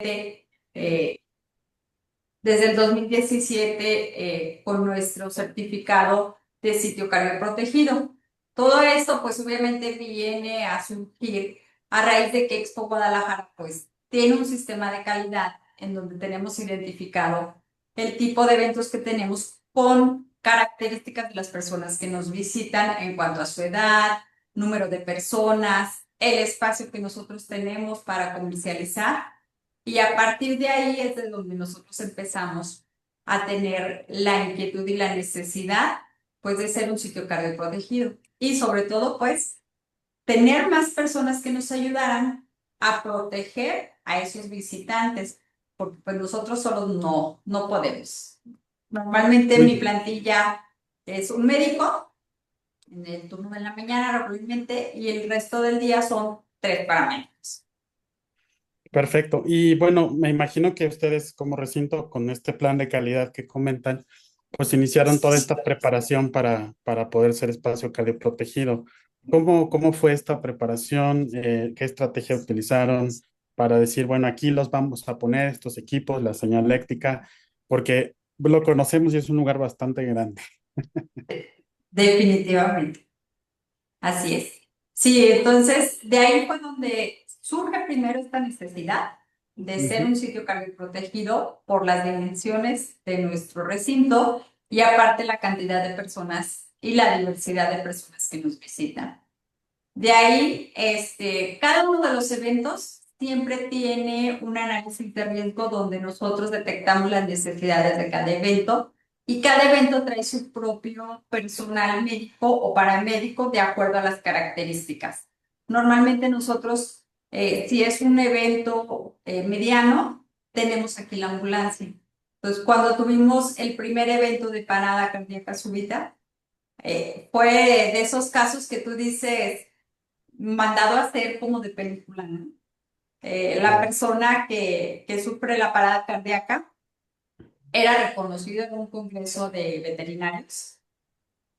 precisamente desde el 2017 con nuestro certificado de sitio cardioprotegido. Todo esto, pues obviamente viene a surgir a raíz de que Expo Guadalajara, pues tiene un sistema de calidad en donde tenemos identificado el tipo de eventos que tenemos con características de las personas que nos visitan en cuanto a su edad, número de personas, el espacio que nosotros tenemos para comercializar. Y a partir de ahí es de donde nosotros empezamos a tener la inquietud y la necesidad, pues, de ser un sitio cardioprotegido. Y sobre todo, pues, tener más personas que nos ayudaran a proteger a esos visitantes, porque pues nosotros solos no podemos. Normalmente Muy mi bien. plantilla es un médico en el turno de la mañana regularmente y el resto del día son 3 paramédicos. Perfecto. Y bueno, me imagino que ustedes como recinto, con este plan de calidad que comentan, pues iniciaron toda esta preparación para poder ser espacio cardioprotegido. ¿Cómo fue esta preparación? ¿Qué estrategia utilizaron para decir, bueno, aquí los vamos a poner estos equipos, la señaléctica, porque lo conocemos y es un lugar bastante grande? Definitivamente. Así es. Sí, entonces de ahí fue donde surge primero esta necesidad de ser Ujú. un sitio cardioprotegido por las dimensiones de nuestro recinto y aparte la cantidad de personas y la diversidad de personas que nos visitan. De ahí, cada uno de los eventos siempre tiene un análisis de riesgo donde nosotros detectamos las necesidades de cada evento y cada evento trae su propio personal médico o paramédico de acuerdo a las características. Normalmente nosotros, si es un evento mediano, tenemos aquí la ambulancia. Entonces, cuando tuvimos el primer evento de parada cardíaca súbita, fue de esos casos que tú dices mandado a hacer como de película, ¿no? La Claro. persona que sufre la parada cardíaca era reconocido en un congreso de veterinarios.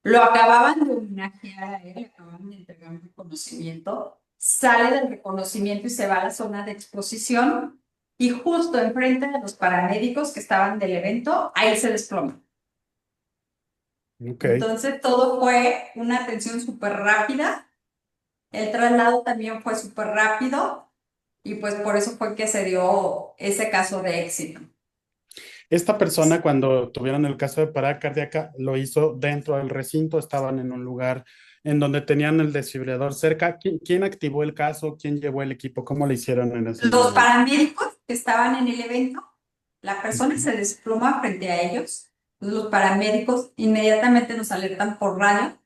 Lo acababan de homenajear a él, le acababan de entregar un reconocimiento, sale del reconocimiento y se va a la zona de exposición y justo enfrente de los paramédicos que estaban del evento, ahí se desploma. Ok. Entonces todo fue una atención súper rápida, el traslado también fue súper rápido. Y pues por eso fue que se dio ese caso de éxito. Esta persona, cuando tuvieron el caso de parada cardíaca, lo hizo dentro del recinto, estaban en un lugar en donde tenían el desfibrilador cerca. ¿Quién activó el caso? ¿Quién llevó el equipo? ¿Cómo le hicieron en ese Los momento? paramédicos que estaban en el evento, la persona Ujú. se desploma frente a ellos. Los paramédicos inmediatamente nos alertan por radio.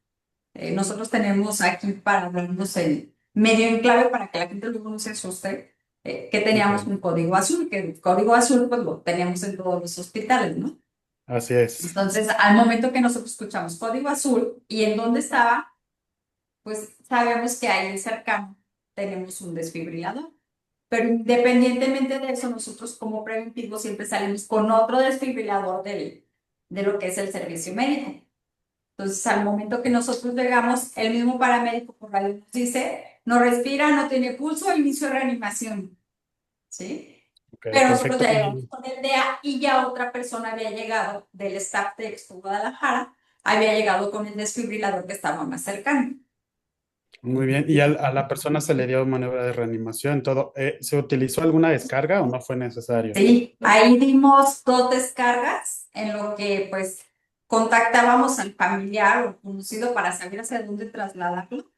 Nosotros tenemos aquí para hablarnos en medio en clave para que la gente luego no se asuste, que teníamos Ok, un código azul, que el código azul pues lo tenemos en todos los hospitales, ¿no? así es. Entonces, al momento que nosotros escuchamos código azul y en dónde estaba, pues sabemos que ahí cercano tenemos un desfibrilador. Pero independientemente de eso, nosotros como preventivo siempre salimos con otro desfibrilador de lo que es el servicio médico. Entonces, al momento que nosotros llegamos, el mismo paramédico por radio nos dice, no respira, no tiene pulso, inicio de reanimación, ¿sí? Ok, Pero nosotros perfecto. ya llegamos con el DEA y ya otra persona había llegado del staff de Expo Guadalajara, había llegado con el desfibrilador que estaba más cercano. Muy bien. ¿Y a la persona se le dio maniobra de reanimación? ¿Todo? ¿Se utilizó alguna descarga o no fue necesario? Sí, ahí dimos 2 descargas en lo que pues contactábamos al familiar o conocido para saber hacia dónde trasladarlo.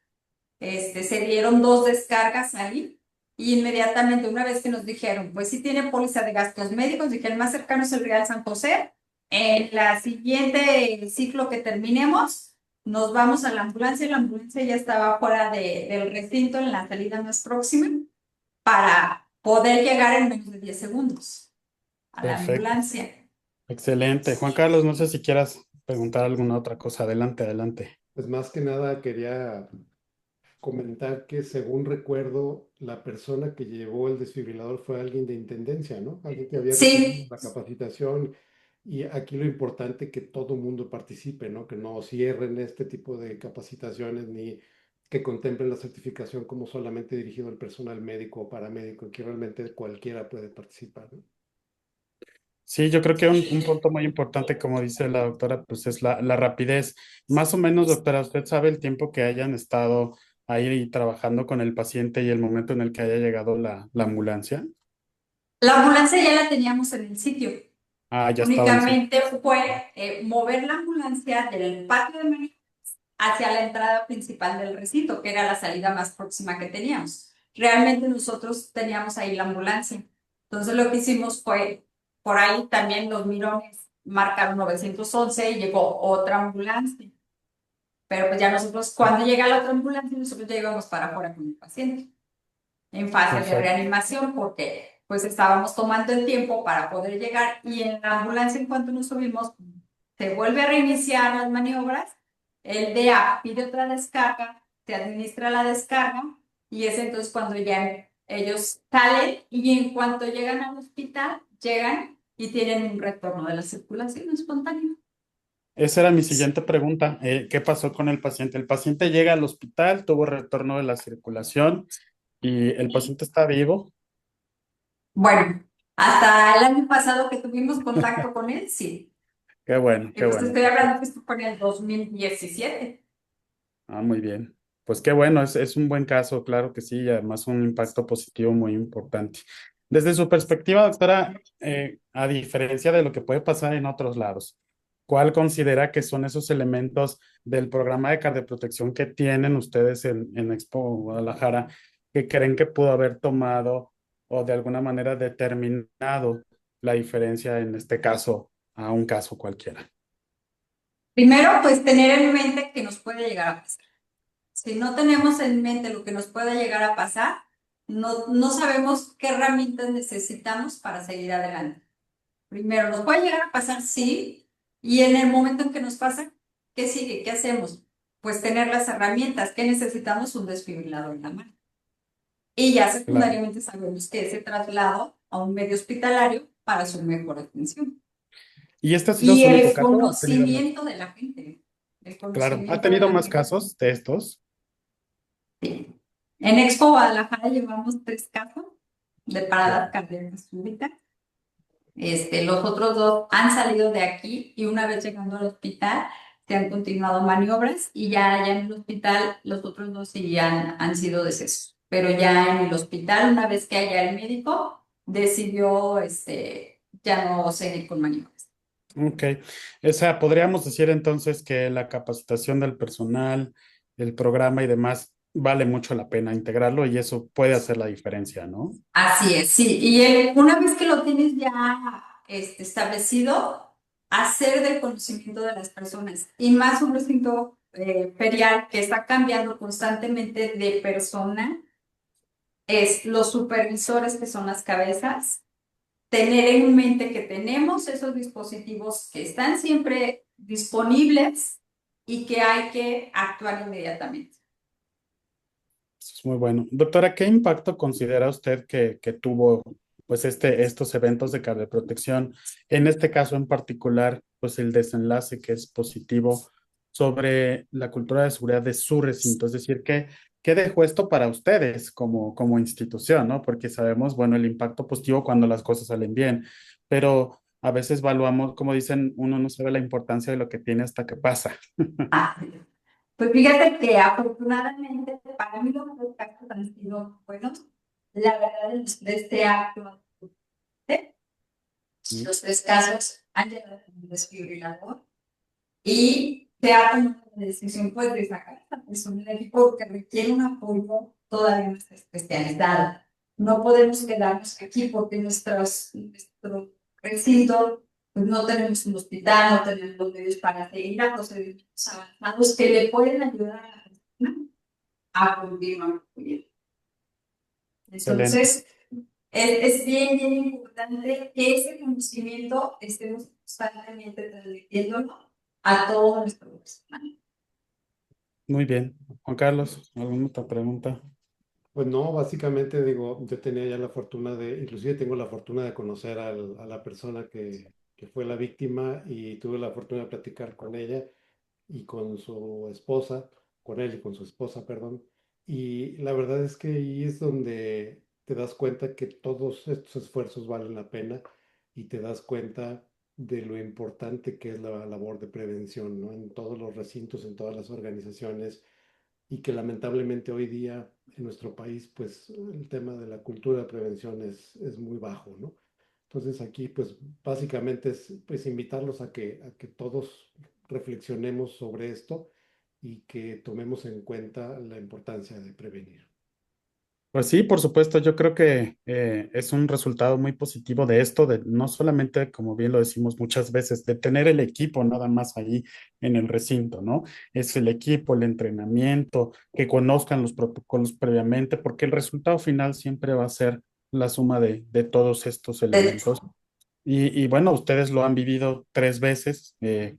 Se dieron 2 descargas ahí y inmediatamente una vez que nos dijeron, pues sí tiene póliza de gastos médicos, dije el más cercano es el Real San José. En la siguiente ciclo que terminemos, nos vamos a la ambulancia ya estaba fuera del recinto en la salida más próxima para poder llegar en menos de 10 segundos a la Perfecto. ambulancia. Excelente. Juan Carlos, no sé si quieras preguntar alguna otra cosa. Adelante, adelante. Pues más que nada quería comentar que según recuerdo, la persona que llevó el desfibrilador fue alguien de intendencia, ¿no? Alguien que había recibido Sí, la capacitación y aquí lo importante es que todo mundo participe, ¿no? Que no cierren este tipo de capacitaciones ni que contemplen la certificación como solamente dirigido al personal médico o paramédico, que realmente cualquiera puede participar, ¿no? Sí, yo creo que un punto muy importante, como dice la doctora, pues es la rapidez. Más o menos, doctora, ¿usted sabe el tiempo que hayan estado ahí trabajando con el paciente y el momento en el que haya llegado la ambulancia? La ambulancia ya la teníamos en el sitio. Ah, ya estaba en sí. Únicamente fue mover la ambulancia del patio de maniobras hacia la entrada principal del recinto, que era la salida más próxima que teníamos. Realmente nosotros teníamos ahí la ambulancia. Entonces lo que hicimos fue, por ahí también los mirones marcaron 911 y llegó otra ambulancia. Pero pues ya nosotros, cuando llega la otra ambulancia, nosotros ya íbamos para afuera con el paciente, en fase de Perfecto. reanimación, porque pues estábamos tomando el tiempo para poder llegar y en la ambulancia en cuanto nos subimos, se vuelve a reiniciar las maniobras, el DA pide otra descarga, se administra la descarga y es entonces cuando ya ellos salen y en cuanto llegan al hospital, llegan y tienen un retorno de la circulación espontánea. Esa era mi siguiente pregunta. ¿Qué pasó con el paciente? El paciente llega al hospital, tuvo retorno de la circulación y el paciente está vivo. Bueno, hasta el año pasado que tuvimos contacto con él, sí. Qué bueno, Y qué pues te bueno. estoy hablando que esto fue en el 2017. Ah, muy bien. Pues qué bueno, es un buen caso, claro que sí, y además un impacto positivo muy importante. Desde su perspectiva, doctora, a diferencia de lo que puede pasar en otros lados, ¿cuál considera que son esos elementos del programa de cardioprotección que tienen ustedes en Expo Guadalajara que creen que pudo haber tomado o de alguna manera determinado la diferencia en este caso a un caso cualquiera? Primero, pues tener en mente que nos puede llegar a pasar. Si no tenemos en mente lo que nos pueda llegar a pasar, no sabemos qué herramientas necesitamos para seguir adelante. Primero, nos puede llegar a pasar, sí, y en el momento en que nos pasa, ¿qué sigue? ¿Qué hacemos? Pues tener las herramientas. ¿Qué necesitamos? Un desfibrilador en la mano. Y ya Claro. secundariamente sabemos que ese traslado a un medio hospitalario para su mejor atención. ¿Y este ha sido Y su único el caso o ha tenido más? conocimiento de la gente, el Claro, ¿ha conocimiento de tenido la más gente. casos de estos? Sí. En Expo Guadalajara llevamos 3 casos de paradas Wow. cardíacas súbitas. Los otros 2 han salido de aquí y una vez llegando al hospital se han continuado maniobras y ya allá en el hospital los otros 2 sí han sido decesos. Pero ya en el hospital, una vez que allá el médico decidió ya no seguir con maniobras. Ok. O sea, podríamos decir entonces que la capacitación del personal, el programa y demás vale mucho la pena integrarlo y eso puede hacer la diferencia, ¿no? Así es, sí. Y una vez que lo tienes ya establecido, hacer del conocimiento de las personas y más un recinto ferial que está cambiando constantemente de persona, es los supervisores que son las cabezas, tener en mente que tenemos esos dispositivos que están siempre disponibles y que hay que actuar inmediatamente. Eso es muy bueno. Doctora, ¿qué impacto considera usted que tuvo pues estos eventos de cardioprotección? En este caso en particular, pues el desenlace que es positivo sobre la cultura de seguridad de su recinto. Es decir, ¿qué dejó esto para ustedes como institución, ¿no? Porque sabemos, bueno, el impacto positivo cuando las cosas salen bien, pero a veces evaluamos, como dicen, uno no sabe la importancia de lo que tiene hasta que pasa. Ah, pues fíjate que afortunadamente para mí los casos han sido buenos. La verdad es de este acto, ¿eh? Mm. Los 3 casos han llegado con un desfibrilador y se ha tomado la decisión pues, de sacar a esta persona del equipo porque requiere un apoyo todavía más especializado. No podemos quedarnos aquí porque nuestro recinto pues, no tenemos un hospital, no tenemos los medios para seguir a procedimientos avanzados que le pueden ayudar a la persona a continuar cuidando. Excelente. Entonces, es bien, bien importante que ese conocimiento estemos constantemente transmitiéndolo a todo nuestro personal. Muy bien. Juan Carlos, ¿alguna otra pregunta? Pues no, básicamente digo, yo tenía ya la fortuna inclusive tengo la fortuna de conocer a la persona que fue la víctima y tuve la fortuna de platicar con ella y con su esposa. con él y con su esposa, perdón. Y la verdad es que ahí es donde te das cuenta que todos estos esfuerzos valen la pena y te das cuenta de lo importante que es la labor de prevención, ¿no? En todos los recintos, en todas las organizaciones, y que lamentablemente hoy día en nuestro país, pues el tema de la cultura de prevención es muy bajo, ¿no? Entonces aquí, pues básicamente es pues invitarlos a que todos reflexionemos sobre esto y que tomemos en cuenta la importancia de prevenir. Pues sí, por supuesto, yo creo que es un resultado muy positivo de esto, de no solamente, como bien lo decimos muchas veces, de tener el equipo nada más ahí en el recinto, ¿no? Es el equipo, el entrenamiento, que conozcan los protocolos previamente, porque el resultado final siempre va a ser la suma de todos estos elementos. Y bueno, ustedes lo han vivido 3 veces,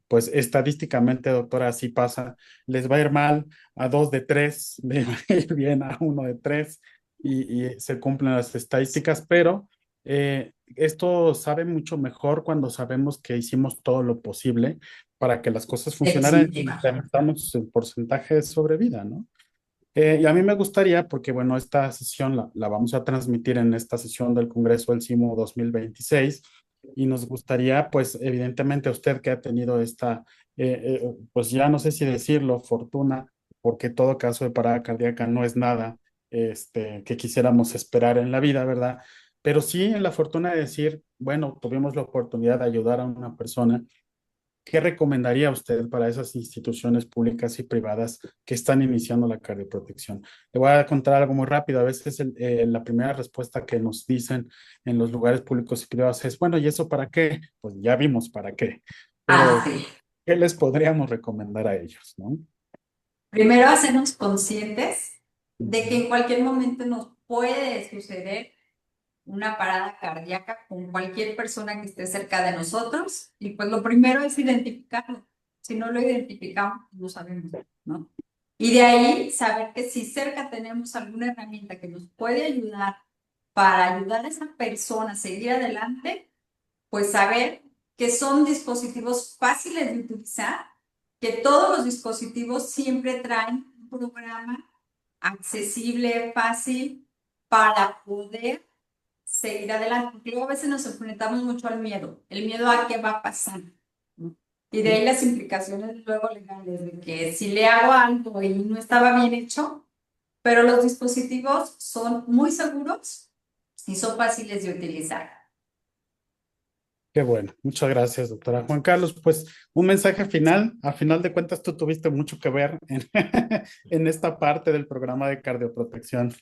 pues estadísticamente, doctora, así pasa. Les va a ir mal a 2 de 3, les va a ir bien a 1 de 3 y se cumplen las estadísticas, pero esto sabe mucho mejor cuando sabemos que hicimos todo lo posible para que las cosas funcionaran y Definitiva. incrementamos el porcentaje de sobrevida, ¿no? Y a mí me gustaría, porque bueno, esta sesión la vamos a transmitir en esta sesión del Congreso del CIMO 2026 y nos gustaría, pues evidentemente usted que ha tenido esta, pues ya no sé si decirlo, fortuna, porque todo caso de parada cardíaca no es nada que quisiéramos esperar en la vida, ¿verdad? Pero sí la fortuna de decir, bueno, tuvimos la oportunidad de ayudar a una persona. ¿Qué recomendaría usted para esas instituciones públicas y privadas que están iniciando la cardioprotección? Le voy a contar algo muy rápido. A veces la primera respuesta que nos dicen en los lugares públicos y privados es, bueno, ¿y eso para qué? Pues ya vimos para qué. Ah, Pero, sí. ¿qué les podríamos recomendar a ellos, no? Primero, hacernos conscientes de que Ujú. en cualquier momento nos puede suceder una parada cardíaca con cualquier persona que esté cerca de nosotros. Y pues lo primero es identificarlo. Si no lo identificamos, no sabemos, ¿no? Y de ahí saber que si cerca tenemos alguna herramienta que nos puede ayudar para ayudar a esa persona a seguir adelante, pues saber que son dispositivos fáciles de utilizar, que todos los dispositivos siempre traen un programa accesible, fácil, para poder seguir adelante. Porque luego a veces nos enfrentamos mucho al miedo, el miedo a qué va a pasar, ¿no? Y de ahí las implicaciones luego legales, de que si le hago algo y no estaba bien hecho, pero los dispositivos son muy seguros y son fáciles de utilizar. Qué bueno. Muchas gracias, doctora. Juan Carlos, pues un mensaje final. A final de cuentas, tú tuviste mucho que ver en, en esta parte del programa de cardioprotección.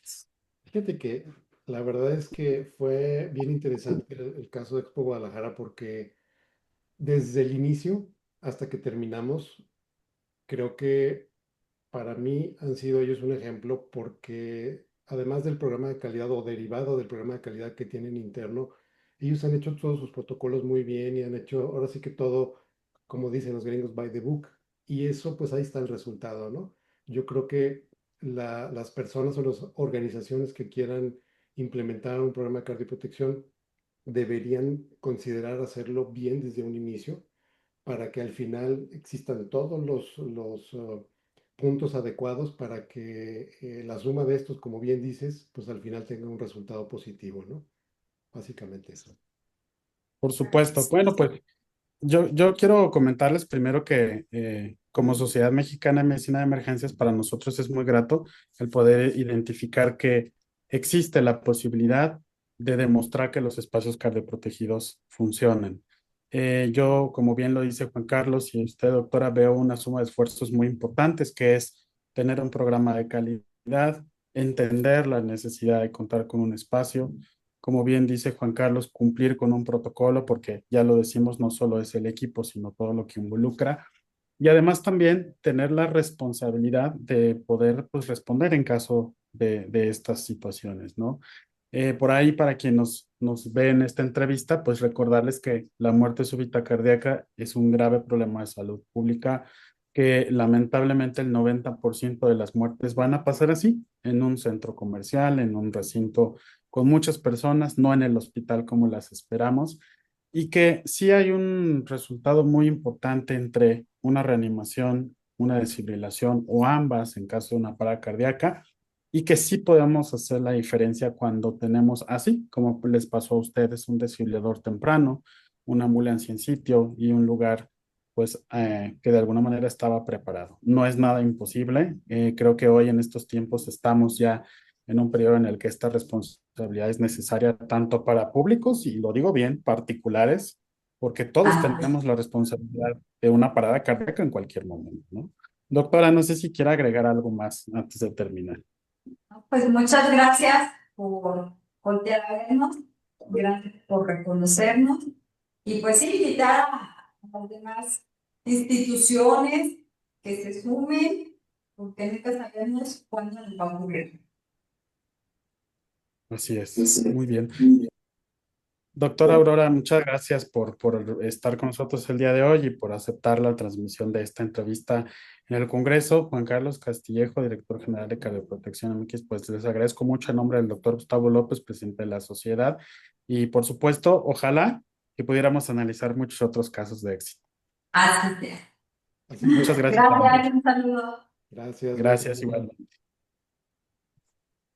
Fíjate que la verdad es que fue bien interesante el caso de Expo Guadalajara porque desde el inicio hasta que terminamos, creo que para mí han sido ellos un ejemplo porque además del programa de calidad o derivado del programa de calidad que tienen interno, ellos han hecho todos sus protocolos muy bien y han hecho ahora sí que todo, como dicen los gringos, by the book. Y eso pues ahí está el resultado, ¿no? Yo creo que las personas o las organizaciones que quieran implementar un programa de cardioprotección deberían considerar hacerlo bien desde un inicio para que al final existan todos los puntos adecuados para que la suma de estos, como bien dices, pues al final tenga un resultado positivo, ¿no? Básicamente eso. Por supuesto. Bueno, pues yo quiero comentarles primero que como Sociedad Mexicana de Medicina de Emergencias, para nosotros es muy grato el poder identificar que existe la posibilidad de demostrar que los espacios cardioprotegidos funcionan. Yo, como bien lo dice Juan Carlos y usted, doctora, veo una suma de esfuerzos muy importantes, que es tener un programa de calidad, entender la necesidad de contar con un espacio, como bien dice Juan Carlos, cumplir con un protocolo, porque ya lo decimos, no solo es el equipo, sino todo lo que involucra. Y además también tener la responsabilidad de poder pues, responder en caso de estas situaciones, ¿no? Por ahí, para quien nos ve en esta entrevista, pues recordarles que la muerte súbita cardíaca es un grave problema de salud pública, que lamentablemente el 90% de las muertes van a pasar así, en un centro comercial, en un recinto con muchas personas, no en el hospital como las esperamos, y que sí hay un resultado muy importante entre una reanimación, una desfibrilación o ambas en caso de una parada cardíaca, y que sí podemos hacer la diferencia cuando tenemos, así como les pasó a ustedes, un desfibrilador temprano, una ambulancia en sitio y un lugar pues que de alguna manera estaba preparado. No es nada imposible. Creo que hoy en estos tiempos estamos ya en un periodo en el que esta responsabilidad es necesaria tanto para públicos, y lo digo bien, particulares, porque todos Así tenemos la responsabilidad de una parada cardíaca en cualquier momento, ¿no? Doctora, no sé si quiere agregar algo más antes de terminar. pues muchas gracias por voltear a vernos, gracias por reconocernos y pues sí, invitar a las demás instituciones que se sumen, porque nunca sabemos cuándo nos va a ocurrir. Así es, muy bien. Doctora Aurora, muchas gracias por estar con nosotros el día de hoy y por aceptar la transmisión de esta entrevista en el Congreso. Juan Carlos Castillejo, director general de Cardioprotección MX, pues les agradezco mucho en nombre del doctor Gustavo López, presidente de la sociedad, y por supuesto, ojalá que pudiéramos analizar muchos otros casos de éxito. Así sea. Así Muchas será. gracias a ambos. Gracias, un saludo. Gracias, buenas Gracias noches. igualmente.